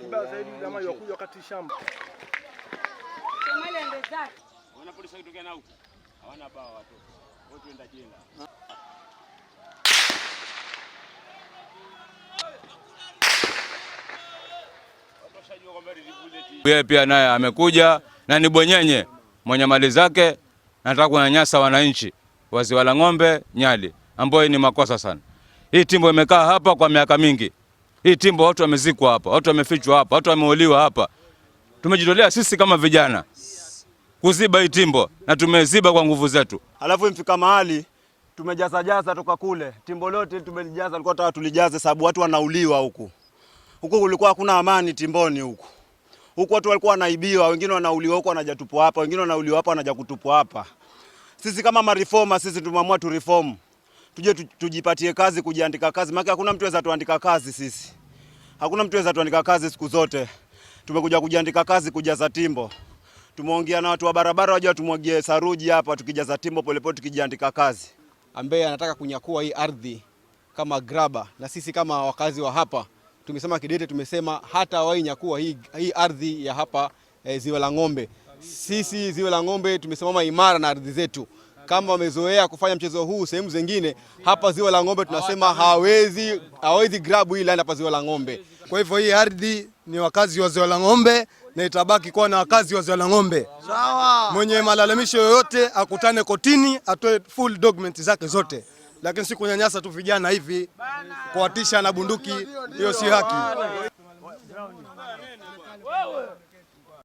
kibaya zaidi kama yakuja wakati shamba. Somali ndo zake. Wana polisi kutokea na huko. Hawana baa watu. Wote wenda jela. Yeye pia naye amekuja na ni bwenyenye mwenye mali zake, nataka kunyanyasa wananchi wa Ziwa la Ng'ombe Nyali, ambayo ni makosa sana. Hii timbo imekaa hapa kwa miaka mingi. Hii timbo watu wamezikwa hapa, watu wamefichwa hapa, watu wameuliwa hapa. Tumejitolea sisi kama vijana kuziba hii timbo na tumeziba kwa nguvu zetu. Alafu imfika mahali tumejaza toka kule. Timbo lote tumelijaza, tulikuwa tunataka tulijaze sababu watu wanauliwa huku. Huku kulikuwa hakuna amani timboni huku. Huku watu walikuwa wanaibiwa, wengine wanauliwa huko wanaja tupwa hapa, wengine wanauliwa hapa wanaja kutupwa hapa. Sisi kama mareforma sisi tumeamua tu reform. Tuje tujipatie kazi, kujiandika kazi. Maana hakuna mtu anaweza tuandika kazi sisi. Hakuna mtu anaweza tuandika kazi siku zote. Tumekuja kujiandika kazi kujaza timbo. Tumeongea na watu wa barabara waje tumwagie saruji hapa tukijaza timbo polepole tukijiandika kazi. Ambaye anataka kunyakua hii ardhi kama graba, na sisi kama wakazi wa hapa tumesema kidete, tumesema hata wao nyakua hii ardhi ya hapa Ziwa la Ng'ombe. Sisi Ziwa la Ng'ombe tumesimama imara na ardhi zetu. Kama wamezoea kufanya mchezo huu sehemu zingine, hapa Ziwa la Ng'ombe tunasema hawezi grab hii land hapa Ziwa la Ng'ombe. Kwa hivyo hii ardhi ni wakazi wa Ziwa la Ng'ombe na itabaki kuwa na wakazi wa Ziwa la Ng'ombe. Sawa. Mwenye malalamisho yoyote akutane kotini, atoe full document zake zote. Lakini si kunyanyasa tu vijana hivi, kuwatisha na bunduki, hiyo si haki.